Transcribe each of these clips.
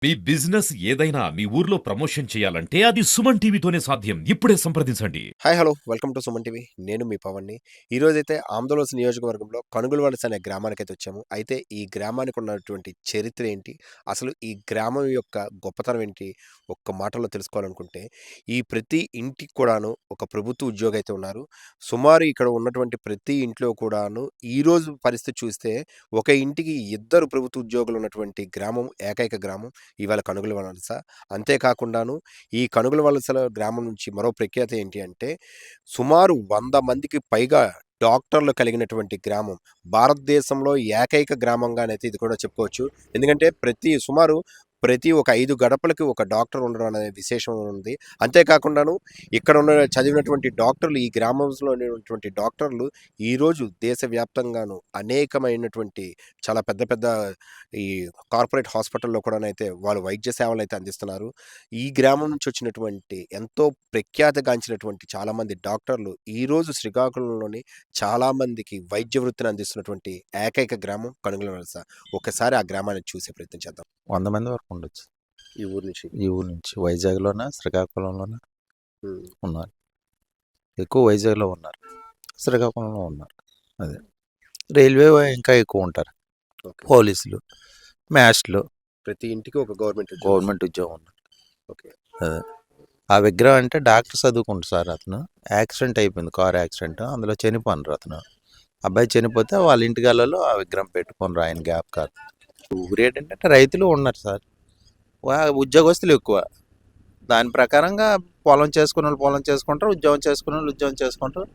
మీ business ఏదైనా మీ ఊర్లో promotion చేయాలంటే అది సుమన్ టీవీతోనే సాధ్యం. ఇప్పుడే సంప్రదించండి. Hi hello welcome to Suman TV. నేను మీ పవన్ని. ఈరోజైతే ఆంధ్రప్రదేశ్ నియోజకవర్గంలో కనుగొలవలస అనే గ్రామానికైతే వచ్చాము. అయితే ఈ గ్రామానికి ఉన్నటువంటి చరిత్ర ఏంటి, అసలు ఈ గ్రామం యొక్క గొప్పతనం ఏంటి, ఒక్క మాటలో తెలుసుకోవాలనుకుంటే ఈ ప్రతి ఇంటికి కూడాను ఒక ప్రభుత్వ ఉద్యోగి అయితే ఉన్నారు. సుమారు ఇక్కడ ఉన్నటువంటి ప్రతి ఇంట్లో కూడాను ఈరోజు పరిస్థితి చూస్తే ఒక ఇంటికి ఇద్దరు ప్రభుత్వ ఉద్యోగులు ఉన్నటువంటి గ్రామం, ఏకైక గ్రామం ఇవాళ కనుగొలవలస. అంతేకాకుండాను ఈ కనుగొల వలసల గ్రామం నుంచి మరో ప్రఖ్యాతి ఏంటి అంటే, సుమారు 100 మందికి పైగా డాక్టర్లు కలిగినటువంటి గ్రామం. భారతదేశంలో ఏకైక గ్రామంగానైతే ఇది కూడా చెప్పుకోవచ్చు. ఎందుకంటే ప్రతి ఒక 5 గడపలకి ఒక డాక్టర్ ఉండడం అనే విశేషం ఉంది. అంతేకాకుండాను ఇక్కడ ఉన్న చదివినటువంటి డాక్టర్లు, ఈ గ్రామంలో ఉన్నటువంటి డాక్టర్లు ఈరోజు దేశవ్యాప్తంగాను అనేకమైనటువంటి చాలా పెద్ద పెద్ద ఈ కార్పొరేట్ హాస్పిటల్‌లో కూడానైతే వాళ్ళు వైద్య సేవలైతే అందిస్తున్నారు. ఈ గ్రామం నుంచి వచ్చినటువంటి ఎంతో ప్రఖ్యాతిగాంచినటువంటి చాలామంది డాక్టర్లు ఈరోజు శ్రీకాకుళంలోని చాలామందికి వైద్య వృత్తిని అందిస్తున్నటువంటి ఏకైక గ్రామం కనుగొల వలస. ఒకసారి ఆ గ్రామాన్ని చూసే ప్రయత్నం చేద్దాం. 100 మంది వరకు ఉండొచ్చు. ఈ ఊరు నుంచి. ఈ ఊరు నుంచి వైజాగ్‌లోన, శ్రీకాకుళంలోన హ్మ్. ఉన్నారు. ఎక్కువ వైజాగ్‌లో ఉన్నారు. శ్రీకాకుళంలో ఉన్నారు. అదే. రైల్వే ఇంకా ఎక్కువ ఉంటారు. ఓకే. పోలీసులు, మాస్టర్లు, ప్రతి ఇంటికి ఒక గవర్నమెంట్ ఉద్యోగం. గవర్నమెంట్ ఉద్యోగం ఉన్నారు. ఓకే. అదే. ఆ విగ్రహం అంటే డాక్టర్ చదువుకుంటు సార్ అతను. యాక్సిడెంట్ అయిపోయింది. Car accident. అందులో చనిపోయినారు అతను. అబ్బాయి చనిపోతే వాళ్ళ ఇంటికాళ్ళలో ఆ విగ్రహం పెట్టుకున్నారు ఆయన జ్ఞాపకార్థం. ఊరేంటంటే రైతులు ఉన్నారు సార్. ఉద్యోగస్తులు ఎక్కువ. దాని ప్రకారంగా పొలం చేసుకున్నోళ్ళు పొలం చేసుకుంటారు. ఉద్యోగం చేసుకున్నోళ్ళు ఉద్యోగం చేసుకుంటారు.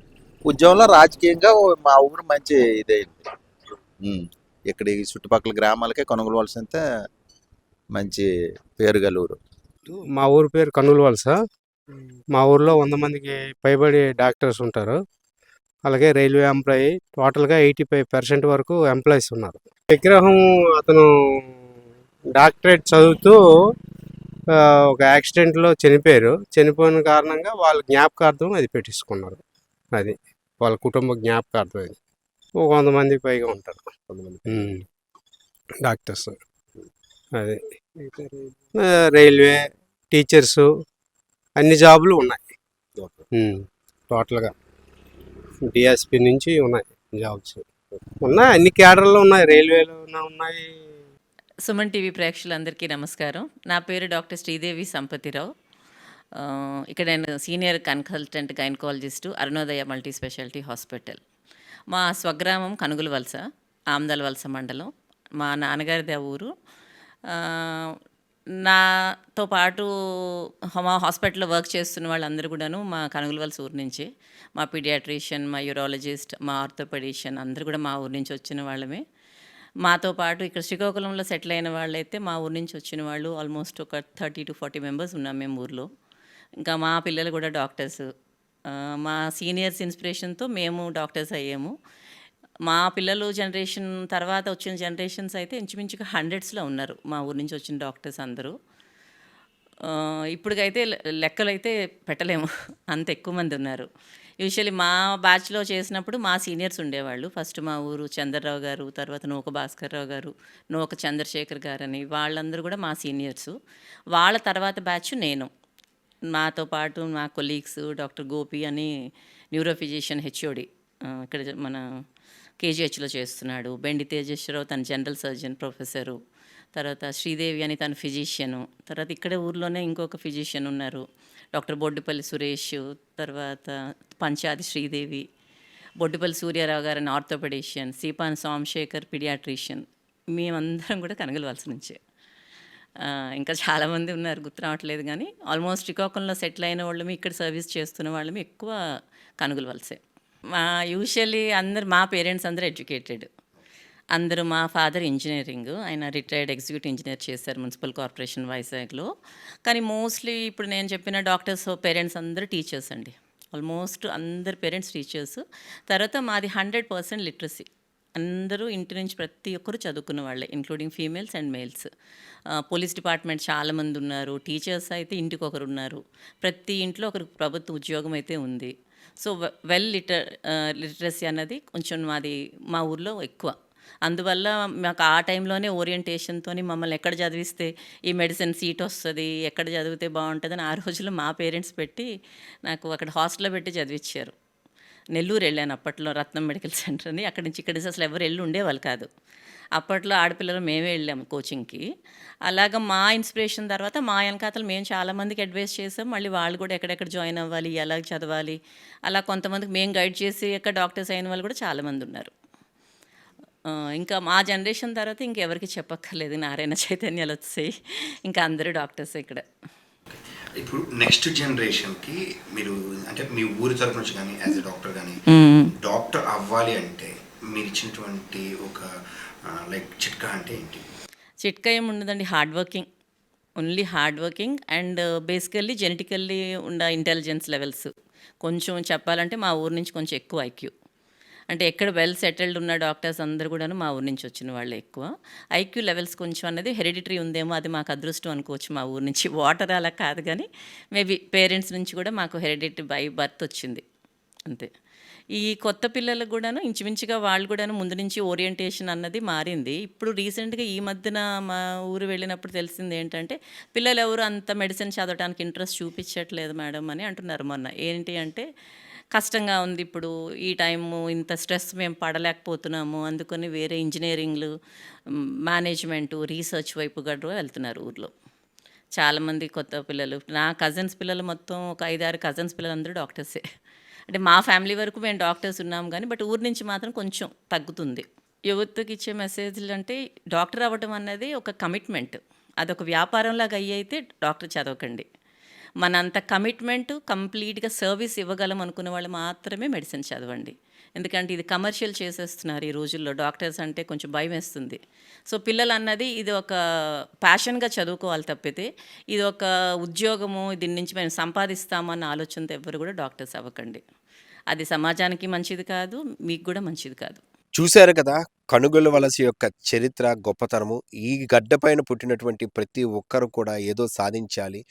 ఉద్యోగంలో రాజకీయంగా మా ఊరు మంచి ఇదైంది. ఇక్కడ ఈ చుట్టుపక్కల గ్రామాలకే కొనుగోలు వలసంతే మంచి పేరు గల ఊరు. మా ఊరి పేరు కర్నూలు వలస. మా ఊర్లో 100 మందికి పైబడి డాక్టర్స్ ఉంటారు. అలాగే రైల్వే ఎంప్లాయీ టోటల్గా 85% వరకు ఎంప్లాయీస్ ఉన్నారు. విగ్రహం అతను డాక్టరేట్ చదువుతూ ఒక యాక్సిడెంట్లో చనిపోయారు. చనిపోయిన కారణంగా వాళ్ళ జ్ఞాపకార్థం అది పెట్టించుకున్నారు. అది వాళ్ళ కుటుంబ జ్ఞాపకార్థం. అది ఒక 100 మందికి పైగా ఉంటారు కొంతమంది. డాక్టర్స్. అది రైల్వే, టీచర్సు, అన్ని జాబులు ఉన్నాయి. ఓకే. టోటల్గా డిఎస్పి నుంచి ఉన్నాయి జాబ్స్. ఉన్నాయి, అన్ని క్యాడర్లో ఉన్నాయి. రైల్వేలో ఉన్నాయి. సుమన్ టీవీ ప్రేక్షకులందరికీ నమస్కారం. నా పేరు డాక్టర్ శ్రీదేవి సంపతిరావు. ఇక్కడ నేను senior consultant gynaecologist, Arunodaya multi speciality hospital. మా స్వగ్రామం కనుగొల వలస, ఆమ్దాల వలస మండలం. మా నాన్నగారిది ఆ ఊరు. నాతో పాటు మా హాస్పిటల్లో వర్క్ చేస్తున్న వాళ్ళందరూ కూడాను మా కనుగొల వలస ఊరు నుంచే. మా పీడియాట్రిషియన్, మా యూరాలజిస్ట్, మా ఆర్థోపెడిషియన్ అందరూ కూడా మా ఊరు నుంచి వచ్చిన వాళ్ళమే. మాతో పాటు ఇక్కడ శ్రీకాకుళంలో సెటిల్ అయిన వాళ్ళైతే మా ఊరు నుంచి వచ్చిన వాళ్ళు ఆల్మోస్ట్ ఒక 30 to 40 మెంబర్స్ ఉన్నాం మేము ఊర్లో. ఇంకా మా పిల్లలు కూడా డాక్టర్స్. మా సీనియర్స్ ఇన్స్పిరేషన్తో మేము డాక్టర్స్ అయ్యాము. మా పిల్లలు జనరేషన్ తర్వాత వచ్చిన జనరేషన్స్ అయితే ఇంచుమించుగా హండ్రెడ్స్లో ఉన్నారు మా ఊరు నుంచి వచ్చిన డాక్టర్స్ అందరూ. ఇప్పటికైతే లెక్కలైతే పెట్టలేము, అంత ఎక్కువ మంది ఉన్నారు. యూజువల్లీ మా బ్యాచ్లో చేసినప్పుడు మా సీనియర్స్ ఉండేవాళ్ళు. ఫస్ట్ మా ఊరు చంద్రరావు గారు, తర్వాత నూక భాస్కర్రావు గారు, నూక చంద్రశేఖర్ గారని వాళ్ళందరూ కూడా మా సీనియర్సు. వాళ్ళ తర్వాత బ్యాచ్ నేను. నాతో పాటు మా కొలీగ్స్ డాక్టర్ గోపి అని న్యూరో ఫిజిషియన్ హెచ్ఓడి ఇక్కడ మన కేజీహెచ్లో చేస్తున్నాడు. బెండి తేజేశ్వరరావు తన జనరల్ సర్జన్ ప్రొఫెసరు. తర్వాత శ్రీదేవి అని తన ఫిజిషియను. తర్వాత ఇక్కడే ఊర్లోనే ఇంకొక ఫిజిషియన్ ఉన్నారు, డాక్టర్ బొడ్డుపల్లి సురేష్. తర్వాత పంచాది శ్రీదేవి, బొడ్డుపల్లి సూర్యారావు గారని ఆర్థోపెడిషియన్, సీపాన్ సోమశేఖర్ పీడియాట్రిషియన్. మేమందరం కూడా కనుగొల వలస నుంచే. ఇంకా చాలామంది ఉన్నారు, గుర్తు రావట్లేదు. కానీ ఆల్మోస్ట్ శ్రీకాకుళంలో సెటిల్ అయిన వాళ్ళమి, ఇక్కడ సర్వీస్ చేస్తున్న వాళ్ళమి ఎక్కువ కనుగొల వలసే. యూజువల్లీ మా పేరెంట్స్ అందరూ ఎడ్యుకేటెడ్. అందరూ మా ఫాదర్ ఇంజనీరింగ్, ఆయన రిటైర్డ్ ఎగ్జిక్యూటివ్ ఇంజనీర్ చేశారు మున్సిపల్ కార్పొరేషన్ వైజాగ్లో. కానీ మోస్ట్లీ ఇప్పుడు నేను చెప్పిన డాక్టర్స్ పేరెంట్స్ అందరూ టీచర్స్ అండి. ఆల్మోస్ట్ అందరు పేరెంట్స్ టీచర్స్. తర్వాత మాది 100% లిటరసీ. అందరూ ఇంటి నుంచి ప్రతి ఒక్కరు చదువుకున్న వాళ్ళే, including females and males. Police department చాలామంది ఉన్నారు. టీచర్స్ అయితే ఇంటికి ఒకరు ఉన్నారు. ప్రతి ఇంట్లో ఒకరికి ప్రభుత్వ ఉద్యోగం అయితే ఉంది. సో లిటరసీ అన్నది కొంచెం మా ఊర్లో ఎక్కువ. అందువల్ల మాకు ఆ టైంలోనే ఓరియంటేషన్‌తోని మమ్మల్ని ఎక్కడ చదివిస్తే ఈ మెడిసిన్ సీట్ వస్తది, ఎక్కడ చదివితే బావుంటదని ఆ రోజుల్లో మా పేరెంట్స్ పెట్టి నాకు అక్కడ హాస్టల్‌లో పెట్టి చదివిచ్చారు. నెల్లూరు ఎళ్ళాను అప్పట్లో రత్నం మెడికల్ సెంటర్ అని. అక్కడి నుంచి ఇక్కడి నుంచి అసలు ఎవరు ఎళ్ళి ఉండేవాళ్ళు కాదు. అప్పట్లో ఆడపిల్లలు మేమే వెళ్ళాము కోచింగ్‌కి. అలాగా మా ఇన్స్పిరేషన్ తర్వాత మా ఎనకాతల మేము చాలామందికి అడ్వైస్ చేసాం. మళ్ళీ వాళ్ళు కూడా ఎక్కడెక్కడ జాయిన్ అవ్వాలి, ఎలా చదవాలి, అలా కొంతమందికి మేము గైడ్ చేసి అక్కడ డాక్టర్స్ అయిన వాళ్ళు కూడా చాలామంది ఉన్నారు. ఇంకా మా జనరేషన్ తర్వాత ఇంకెవరికీ చెప్పక్కర్లేదు. నారాయణ చైతన్యాలు వచ్చేసాయి. ఇంకా అందరూ డాక్టర్సే ఇక్కడ. ఇప్పుడు నెక్స్ట్ జనరేషన్కి మీరు అంటే మీ ఊరి తరపు నుంచి కానీ యాజ్ ఎ డాక్టర్ కానీ డాక్టర్ అవ్వాలి అంటే మీరు ఇచ్చినటువంటి ఒక లైక్ చిట్కా అంటే ఏంటి? చిట్కా ఏముండదండి, hard working. Only hard working and basically genetically ఉన్న ఇంటెలిజెన్స్ లెవెల్స్. కొంచెం చెప్పాలంటే మా ఊరు నుంచి కొంచెం ఎక్కువ ఐక్యూ. అంటే ఎక్కడ వెల్ సెటిల్డ్ ఉన్న డాక్టర్స్ అందరూ కూడాను మా ఊరు నుంచి వచ్చిన వాళ్ళే ఎక్కువ. ఐక్యూ లెవెల్స్ కొంచెం అనేది హెరిడిటరీ ఉందేమో, అది మాకు అదృష్టం అనుకోవచ్చు మా ఊరు నుంచి. వాటర్ అలా కాదు కానీ మేబీ పేరెంట్స్ నుంచి కూడా మాకు హెరిడిటరీ బై బర్త్ వచ్చింది అంతే. ఈ కొత్త పిల్లలకు కూడాను ఇంచుమించుగా వాళ్ళు కూడాను ముందు నుంచి ఓరియంటేషన్ అన్నది మారింది. ఇప్పుడు రీసెంట్‌గా ఈ మధ్యన మా ఊరు వెళ్ళినప్పుడు తెలిసింది ఏంటంటే, పిల్లలు ఎవరు అంత మెడిసిన్ చదవటానికి ఇంట్రెస్ట్ చూపించట్లేదు మేడం అని అంటున్నారు మొన్న. ఏంటి అంటే, కష్టంగా ఉంది ఇప్పుడు ఈ టైము, ఇంత స్ట్రెస్ మేము పడలేకపోతున్నాము. అందుకని వేరే ఇంజినీరింగ్‌లు, మేనేజ్‌మెంటు, రీసెర్చ్ వైపు కూడా వెళ్తున్నారు ఊర్లో. చాలామంది కొత్త పిల్లలు. నా కజిన్స్ పిల్లలు మొత్తం ఒక 5, 6 కజిన్స్ పిల్లలందరూ డాక్టర్సే. అంటే మా ఫ్యామిలీ వరకు మేము డాక్టర్స్ ఉన్నాం కానీ, బట్ ఊరు నుంచి మాత్రం కొంచెం తగ్గుతుంది. యువతకి ఇచ్చే మెసేజ్‌లు అంటే, డాక్టర్ అవ్వటం అన్నది ఒక కమిట్మెంట్. అదొక వ్యాపారంలాగా అయితే డాక్టర్ చదవకండి. మనంత కమిట్మెంట్ కంప్లీట్‌గా సర్వీస్ ఇవ్వగలం అనుకునే వాళ్ళు మాత్రమే మెడిసిన్ చదవండి. ఎందుకంటే ఇది కమర్షియల్ చేసేస్తున్నారు ఈ రోజుల్లో. డాక్టర్స్ అంటే కొంచెం భయమేస్తుంది. సో పిల్లలన్నది ఇది ఒక ప్యాషన్‌గా చదువుకోవాలి తప్పితే, ఇది ఒక ఉద్యోగము, దీని నుంచి మేము సంపాదిస్తాము అన్న ఆలోచనతో ఎవ్వరు కూడా డాక్టర్స్ అవ్వకండి. అది సమాజానికి మంచిది కాదు, మీకు కూడా మంచిది కాదు. చూశారు కదా! కనుగొల వలస యొక్క చరిత్ర, గొప్పతనము. ఈ గడ్డపైన పుట్టినటువంటి ప్రతి ఒక్కరు కూడా ఏదో సాధించాలి.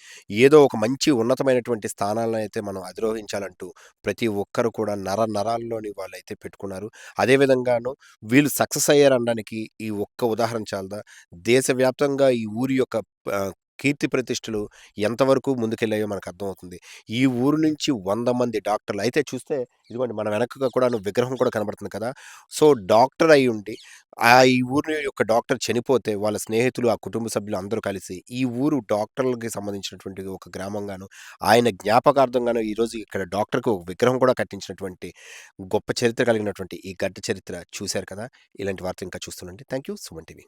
ఏదో ఒక మంచి ఉన్నతమైనటువంటి స్థానాలనైతే మనం అధిరోహించాలంటూ ప్రతి ఒక్కరు కూడా నరాల్లోని వాళ్ళైతే పెట్టుకున్నారు. అదే విధంగాను వీళ్ళు సక్సెస్ అయ్యారనడానికి ఈ ఒక్క ఉదాహరణ చాలదా? దేశవ్యాప్తంగా ఈ ఊరి యొక్క కీర్తి ప్రతిష్టలు ఎంతవరకు ముందుకెళ్ళాయో మనకు అర్థమవుతుంది. ఈ ఊరు నుంచి 100 మంది డాక్టర్లు అయితే చూస్తే ఇదిగోండి మన వెనకగా కూడాను విగ్రహం కూడా కనబడుతుంది కదా! సో, డాక్టర్ అయ్యుండి ఈ ఊరి యొక్క డాక్టర్ చనిపోతే వాళ్ళ స్నేహితులు, ఆ కుటుంబ సభ్యులు అందరూ కలిసి ఈ ఊరు డాక్టర్లకి సంబంధించినటువంటి ఒక గ్రామంగాను, ఆయన జ్ఞాపకార్థంగాను ఈరోజు ఇక్కడ డాక్టర్‌కి ఒక విగ్రహం కూడా కట్టించినటువంటి గొప్ప చరిత్ర కలిగినటువంటి ఈ గడ్డ చరిత్ర చూశారు కదా! ఇలాంటి వార్తలు ఇంకా చూస్తుండండి. Thank you. సుమన్ టీవీ.